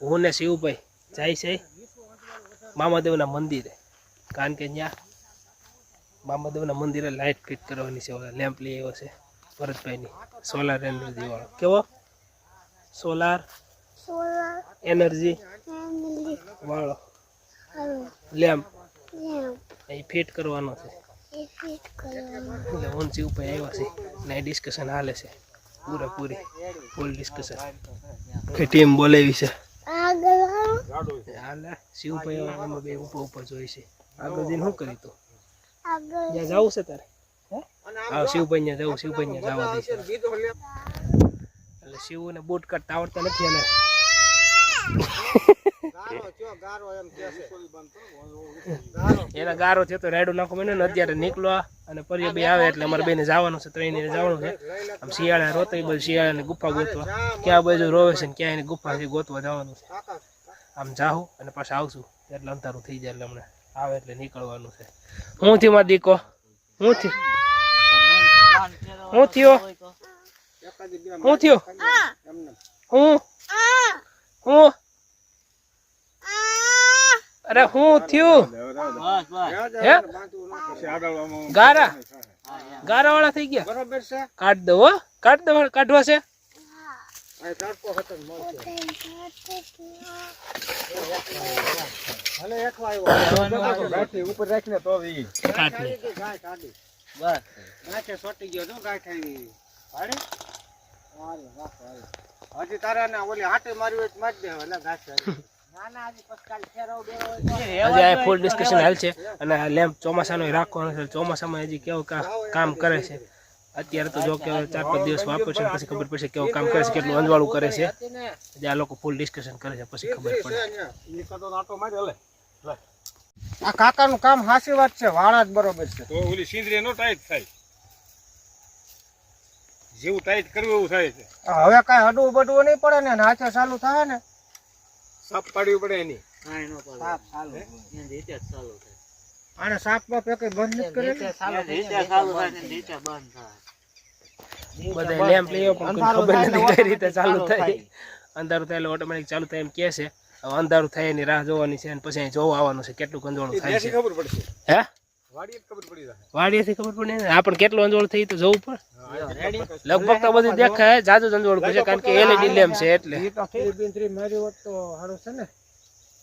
હું ને શિવભાઈ જાય છે મામાદેવના મંદિરે, કારણ કે ત્યાં મામાદેવના મંદિરે લાઇટ ફિટ કરવાની છે. ઓલા લેમ્પ લઈ આવ્યો છે ભરતભાઈની, સોલાર એનર્જી વાળો. કેવો સોલાર એનર્જી વાળો લેમ્પ એ ફિટ કરવાનો છે. એટલે હું શિવભાઈ આવ્યા છે ને ડિસ્કશન હાલે છે પૂરેપૂરી, ફૂલ ડિસ્કશન. ટીમ બોલાવી છે હાલે. શિવભાઈ એમાં બે ઉપર જોઈ છે. આગળ જઈને શું કરી તું ત્યાં જવું છે તારે? હા શિવભાઈ ત્યાં જવું, શિવભાઈ ત્યાં જવા દે છે. એટલે શિવને બૂટ કાઢતા આવડતા નથી એને. એના ગારો છે તો રાયડું નાખો મને ને અત્યારે નીકળવા અને પરિયો બે આવે એટલે અમારે બેને જવાનું છે, ત્રણે જવાનું છે. આમ શિયાળા રોતા બધું શિયાળાની ગુફા ગોતવા, ક્યાં બાજુ રોવે છે ને ક્યાં એની ગુફા છે ગોતવા જવાનું છે. આમ જાઉં અને પાછા આવશું એટલે અંધારું થઈ જાય, એટલે હમણાં આવે એટલે નીકળવાનું છે. હું થયું મારા દીકો? હું થયું? હું થયો? હું થયો? હું હું અરે હું થયું? ગારા ગારા વાળા થઈ ગયા? બરોબર છે, કાઢ દો. હો કાઢ દો. કાઢવા છે ઉપર રાખીને તો હજી તારા ને ઓલી હાટે મારી હોય મારી દે. હજી ફૂલ ડિસ્કશન હાલ છે અને આ લેમ્પ ચોમાસાનો રાખવાનો છે. ચોમાસામાં હજી કેવું કામ કરે છે. અત્યારે તો જો કે 4-5 દિવસ વાપરે છે, પછી ખબર પડશે કેવું કામ કરે છે, કેટલું અંજવાળું કરે છે. આ લોકો ફૂલ ડિસ્કશન કરે છે, પછી ખબર પડે. આ કાકાનું કામ હાસી વાત છે, વાળા જ બરોબર છે. તો ઓલી સિંદરી નો ટાઈટ થાય, જેવું ટાઈટ કરવું એવું થાય છે. હવે કાંઈ હડવું બડવું નહીં પડે ને, હાથે ચાલુ થાય ને સાપ પાડવી પડે એની. આને સાપમાં પેકે બંધ નથી કરે, બધા લેમ્પ લઈ પણ ખબર નથી કઈ રીતે ચાલુ થાય. અંધારું થાય એટલે ઓટોમેટિક ચાલુ થાય એમ કે છે. હવે અંધારું થાય એની રાહ જોવાની છે અને પછી અહીં જોવા આવવાનું છે કેટલું કંજોળું થાય છે. ખબર પડશે હે વાડીએથી ખબર પડે ને આ પણ કેટલું અંજોળું થઈ તો જોવું પડે. લગભગ તો બધું દેખાય, જાજુ અંજોળું પડશે કારણ કે એલઈડી લેમ્પ છે એટલે. મારી વાત તો સારું છે ને,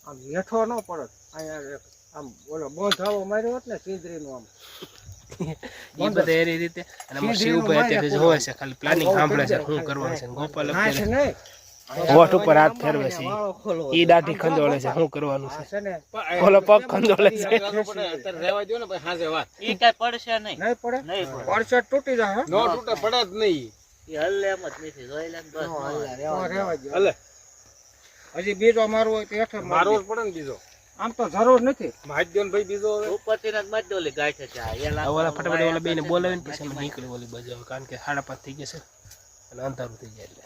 આમ હેઠો ન પડત. અહીંયા આમ બોલો બોંધાવો માર્યો હોત ને સિંદરીનું આમ એ બધા એવી રીતે. અને શિવભાઈ અત્યારે જોવે છે, ખાલી પ્લાનિંગ સાંભળે છે શું કરવાનું છે. ગોપાલ હોઠ ઉપર હાથ ફેરવે છે, ઈ દાઢી ખંજોળે છે શું કરવાનું છે. ઓલો પગ ખંજોળે છે. રહેવા દો ને ભાઈ, હાજે વાત ઈ કઈ પડશે નહીં. નહીં પડે, નહીં પડશે, તૂટી જાય. નો તૂટે, પડે જ નહીં. ઈ હલ્લે એમ જ નથી, જોઈ લે બસ. રહેવા દો હલે. હજી બીજો મારવો હોય તો હેઠળ મારવો પડે ને. બીજો આમ તો જરૂર નથી. માજ્યોન ભાઈ બીજો ઉપરથી જ માજ દો. લે ગાય છે આ ઓલા ફટાફટ ઓલા બેને બોલાવીને પછી અમે નીકળી ઓલી બાજુ, કારણ કે 5:30 થઈ જશે અને અંધારું થઈ જાય એટલે.